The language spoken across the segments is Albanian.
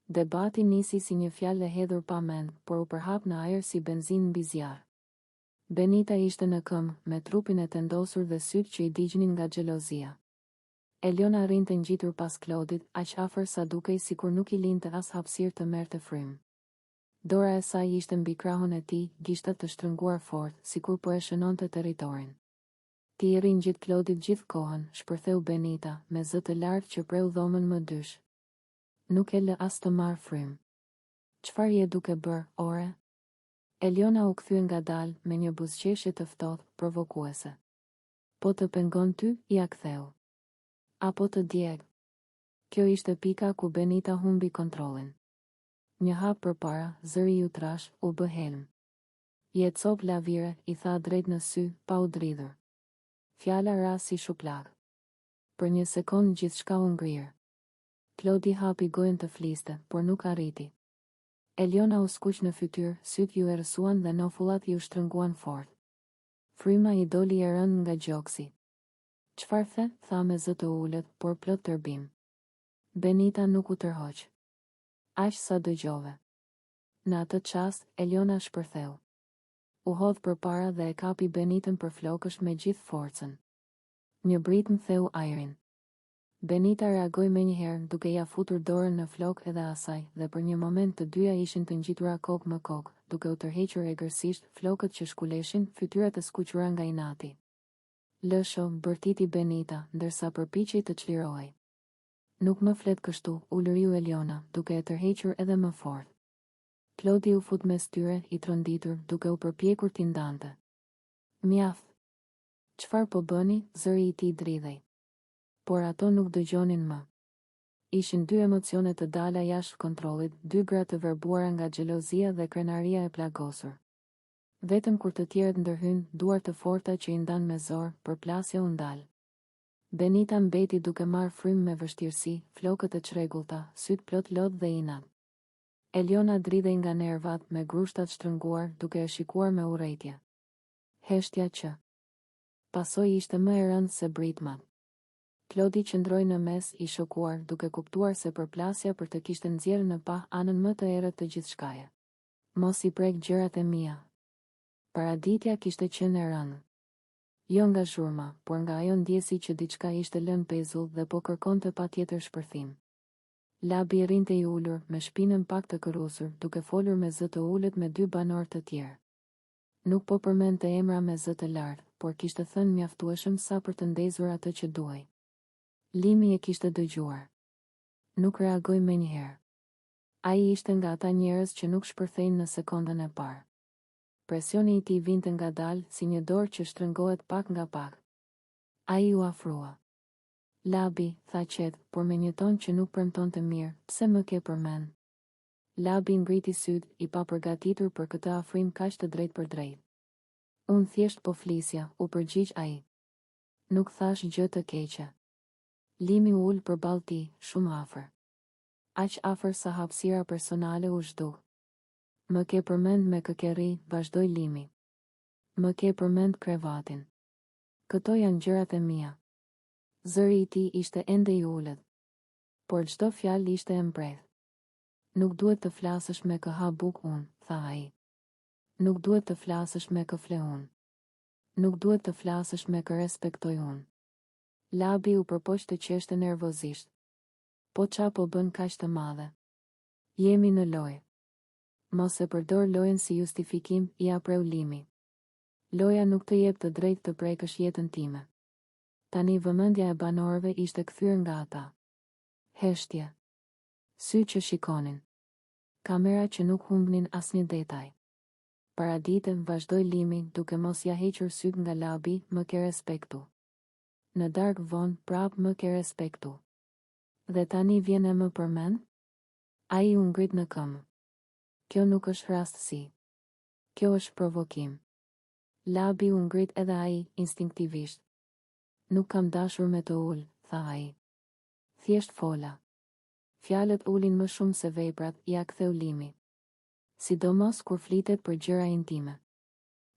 Debati nisi si një fjalë e hedhur pa mend, por u përhap në ajër si benzinë mbi zjarr. Benita ishte në këmbë, me trupin e tendosur dhe sytë që i digjnin nga xhelozia. Eliona rrinte ngjitur pas Klodit, aq afër sa dukej sikur nuk i linte as hapësirë të merrte frymë. Dora e saj ishte mbi krahun e tij, gishtat të shtrënguar fort, sikur po e shënonte territorin. Ti i rrin gjithë Klodit gjithë kohën, shpërtheu Benita, me zë të lartë që preu dhomën më dysh. Nuk e lë as të marr frymë. Çfarë je duke bërë, ore? Eliona u kthye ngadalë, me një buzëqeshje të ftohtë, provokuese. Po të pengon ty, ja ktheu. Apo të djeg. Kjo ishte pika ku Benita humbi kontrollin. Një hap përpara, zëri ju trash, u bë helm. Je cop lavire, i tha drejt në sy, pa u dridhur. Fjala ra si shuplag. Për një sekond gjithçka u ngrirë. Klodi hapi gojën të fliste, por nuk arriti. Eliona u skuq në fytyrë, sytë ju erësuan dhe nofullat ju shtrënguan fort. Fryma i doli e rënë nga gjoksi. Çfarë the? Tha me zë të ulët, por plot tërbim. Benita nuk u tërhoq. Aq sa dëgjove. Në atë çast, Eliona shpërtheu. U hodh përpara dhe e kapi Benitën për flokësh me gjithë forcën. Një britm theu ajrin. Benita reagoi menjëherë, duke ja futur dorën në flok edhe asaj, dhe për një moment të dyja ishin të ngjitura kokë më kokë, duke u tërhequr egërsisht flokët që shkuleshin, fytyrat e skuqura nga inati. Lësho, bërtiti Benita, ndërsa përpiqej të çlirohej. Nuk më flet kështu, u lëriu Eliona, duke e tërhequr edhe më fort. Klodi u fut mes tyre, i tronditur, duke u përpjekur t'i ndante. Mjaft. Çfarë po bëni? Zëri i tij dridhej. Por ato nuk dëgjonin më. Ishin dy emocione të dala jashtë kontrollit, dy gra të verbuara nga xhelozia dhe krenaria e plagosur. Vetëm kur të tjerët ndërhyn, duar të forta që i ndan me zor, përplasja u ndal. Benita mbeti duke marrë frymë me vështirësi, flokët e çrregullta, syt plot lodh dhe inat. Eliona dridhej nga nervat, me grushtat shtrënguar, duke e shikuar me urrëtie. Heshtja që pasoi ishte më e rëndë se britmat. Klodi qëndroi në mes, i shokuar, duke kuptuar se përplasja për të kishte nxjerrë në pah anën më të errët të gjithçkaje. Mos i prek gjërat e mia. Paraditja kishte qenë e rëndë. Jo nga zhurma, por nga ajo ndjesi që diçka ishte lënë pezull dhe po kërkonte patjetër shpërthim. Labi rrinte i ulur, me shpinën pak të kërrusur, duke folur me zë të ulët me dy banor të tjerë. Nuk po përmendte emra me zë të lartë, por kishte thënë mjaftueshëm sa për të ndezur atë që duhej. Limi e kishte dëgjuar. Nuk reagoi menjëherë. Ai ishte nga ata njerëz që nuk shpërthejnë në sekondën e parë. Presioni i tij vinte ngadalë, si një dorë që shtrëngohet pak nga pak. Ai u afrua. Labi, tha qetë, por me një ton që nuk premtonte mirë, pse më ke përmend? Labi ngriti syt, i pa përgatitur për këtë afrim kaq të drejt për drejt. Unë thjesht po flisja, u përgjigj ai. Nuk thash gjë të keqe. Limi u ul përballë tij, shumë afër. Aq afër sa hapësira personale u zhduk. Më ke përmend me këkerri, vazhdoi Limi. Më ke përmend krevatin. Këto janë gjërat e mia. Zëri i tij ishte ende i ulët. Por çdo fjalë ishte e mbredh. Nuk duhet të flasësh me kë buk unë, tha ai. Nuk duhet të flasësh me kë fle unë. Nuk duhet të flasësh me kë respektoj unë. Labi u përpoq të qeshte nervozisht. Po qa po bën kaq të madhe? Jemi në lojë. Mos e përdor lojën si justifikim, i apreu Limi. Loja nuk të jep të drejtë të prekësh jetën time. Tani vëmendja e banorëve ishte kthyer nga ata. Heshtje. Sy që shikonin. Kamera që nuk humbnin asnjë detaj. Paraditën, vazhdoi Limi, duke mos ja hequr syt nga Labi, më ke respektu. Në darkë vonë, prap më ke respektu. Dhe tani vjen e më përmend? Ai u ngrit në këmbë. Kjo nuk është rastësi. Kjo është provokim. Labi u ngrit edhe ai, instinktivisht. Nuk kam dashur me të ul, tha ai. Thjesht fola. Fjalët ulin më shumë se veprat, ja ktheu Limi. Sidomos kur flitet për gjëra intime.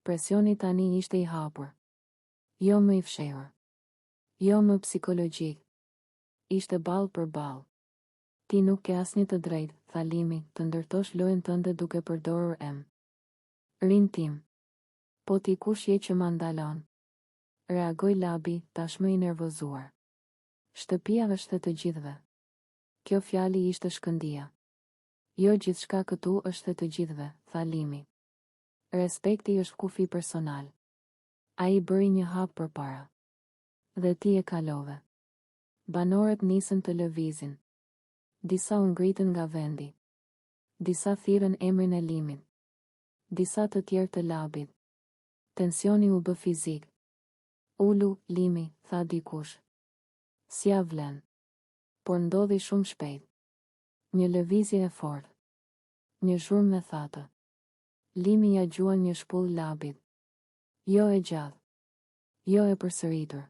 Presioni tani ishte i hapur. Jo më i fshehur. Jo më psikologjik. Ishte ball për ball. Ti nuk ke asnjë të drejtë, tha Limi, të ndërtosh lojën tënde duke përdorur em. Rin tim. Po ti kush je që ma ndalon? Reagoi Labi, tashmë i nervozuar. Shtëpia është e të gjithëve. Kjo fjali ishte shkëndia. Jo gjithçka këtu është e të gjithëve, tha Limi. Respekti është kufi personal. Ai bëri një hap përpara. Dhe ti e kalove. Banorët nisën të lëvizin. Disa u ngritën nga vendi. Disa thirrën emrin e Limit. Disa të tjerë të Labit. Tensioni u bë fizik. Ulu, Limi, tha dikush. Si a vlen. Por ndodhi shumë shpejt. Një lëvizje e fortë. Një zhurmë me thatë. Limi ja gjuan një shpull Labit. Jo e gjatë. Jo e përsëritur.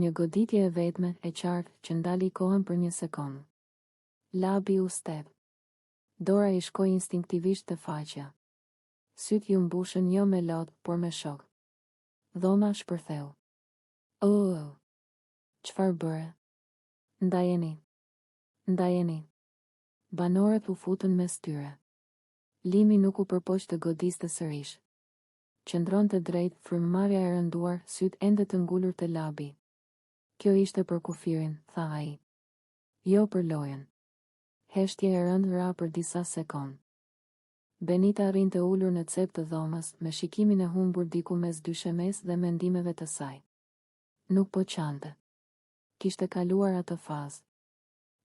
Një goditje e vetme e qartë që ndali kohën për një sekondë. Labi u step. Dora i shkoi instinktivisht te faqja. Syt ju mbushën jo me lot, por me shok. Dhoma shpërtheu. Oh! Çfarë bëre? Ndajeni. Ndajeni. Banorët u futën mes tyre. Limi nuk u përpoq të godiste sërish. Qëndronte drejt, frymëmarrja e rënduar, syt ende të ngulur te Labi. Kjo ishte për kufirin, tha ai. Jo për lojën. Heshtja e rënd ra për disa sekondë. Benita rrinte ulur në cep të dhomës, me shikimin e humbur diku mes dy shemes dhe mendimeve të saj. Nuk po qante. Kishte kaluar atë fazë.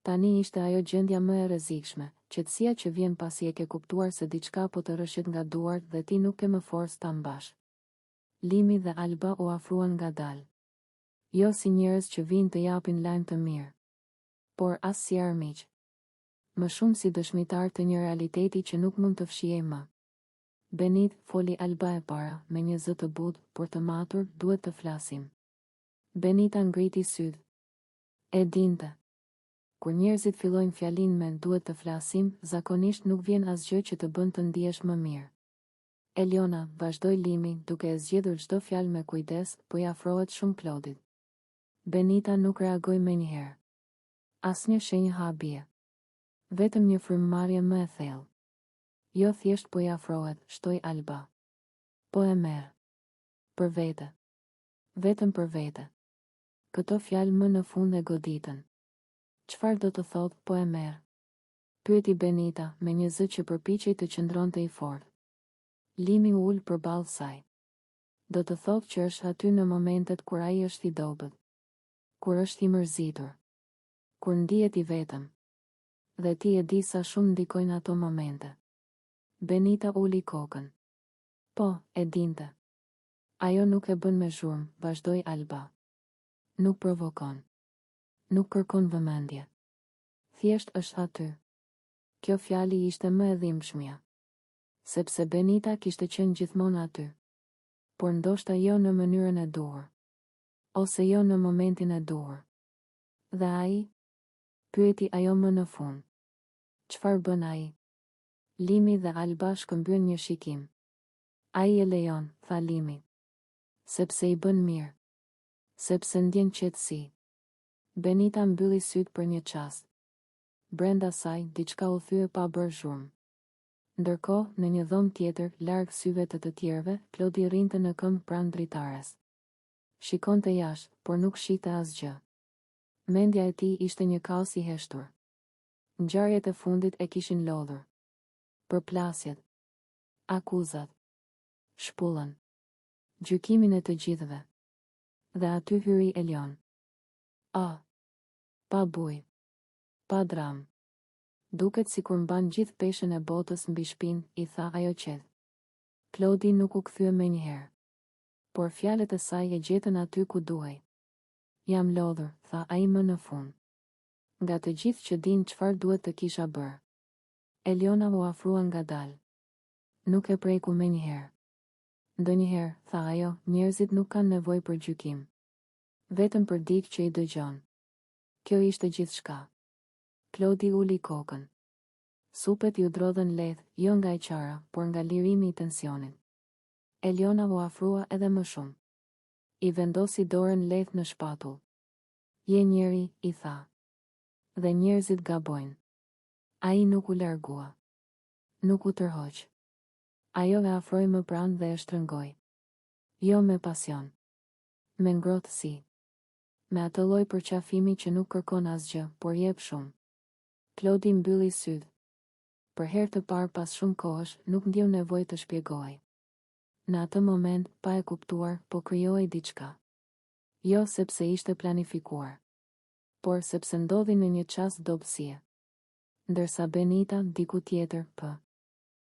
Tani ishte ajo gjendja më e rrezikshme, qetësia që vjen pasi e ke kuptuar se diçka po të rrëshet nga duart dhe ti nuk ke më forcë ta mbash. Limi dhe Alba u afruan ngadalë. Jo si njerëz që vinë të japin lajm të mirë, por as si armiq. Më shumë si dëshmitar të një realiteti që nuk mund të fshihej më. Benit, foli Alba e para, me një zë të butë, por të matur, duhet të flasim. Benita ngriti syt. E dinte. Kur njerëzit fillojnë fjalin me duhet të flasim, zakonisht nuk vjen asgjë që të bën të ndihesh më mirë. Eliona, vazhdoi Limi, duke e zgjedhur çdo fjalë me kujdes, po i afrohet shumë Klodit. Benita nuk reagoi menjëherë. Asnjë shenjë habie. Vetëm një frymëmarrje më e thellë. Jo thjesht po i afrohet, shtoi Alba. Po e merr. Për vete. Vetëm për vete. Këto fjalë më në fund e goditën. Çfarë do të thotë po e merr? Pyeti Benita, me një zë që përpiqej të qëndronte i fortë. Limi u ul përballë saj. Do të thotë që është aty në momentet kur ai është i dobët. Kur është i mërzitur. Kur ndihet i vetëm. Dhe ti e di sa shumë ndikojnë ato momente. Benita uli kokën. Po, e dinte. Ajo nuk e bën me zhurmë, vazhdoi Alba. Nuk provokon. Nuk kërkon vëmendje. Thjesht është aty. Kjo fjali ishte më e dhimbshmja. Sepse Benita kishte qenë gjithmonë aty. Por ndoshta jo në mënyrën e duhur. Ose jo në momentin e duhur. Dhe ai? Pyeti ajo më në fund. Çfarë bën ai? Limi dhe Alba shkëmbyen një shikim. Ai e lejon, tha Limi. Sepse i bën mirë. Sepse ndjen qetësi. Benita mbylli syt për një çast. Brenda saj, diçka u thye pa bërë zhurmë. Ndërkohë, në një dhomë tjetër, larg syve të tjerëve, Klodi rrinte në këmbë pranë dritares. Shikonte jashtë, por nuk shihte asgjë. Mendja e tij ishte një kaos i heshtur. Ngjarjet e fundit e kishin lodhur. Përplasjet. Akuzat. Shpullën. Gjykimin e të gjithëve. Dhe aty hyri Elion. Pa bujë. Pa dram. Duket si kur mban gjithë peshën e botës mbi shpinë, i tha ajo qetë. Klodi nuk u kthye menjëherë. Por fjalët e saj e gjetën aty ku duhej. Jam lodhur, tha ai më në fund. Nga të gjithë që din çfarë duhet të kisha bërë. Eliona u afrua ngadalë. Nuk e preku menjëherë. Ndonjëherë, tha ajo, njerëzit nuk kanë nevojë për gjykim. Vetëm për diçka që i dëgjon. Kjo ishte gjithçka. Klodi uli kokën. Supet ju drodhen lehtë, jo nga e qara, por nga lirimi i tensionit. Eliona u afrua edhe më shumë. I vendosi dorën lehtë në shpatull. Je njeri, i tha. Dhe njerëzit gabojnë. Ai nuk u largua. Nuk u tërhoq. Ajo e afroi më pranë dhe e shtrëngoi. Jo me pasion. Me ngrohtësi. Me atë lloj përqafimi që nuk kërkon asgjë, por jep shumë. Klodi mbylli sytë. Për herë të parë pas shumë kohësh, nuk ndjeu nevojë të shpjegohej. Në atë moment, pa e kuptuar, po krijohej diçka. Jo sepse ishte planifikuar, por sepse ndodhi në një çast dobësie. Ndërsa Benita, diku tjetër,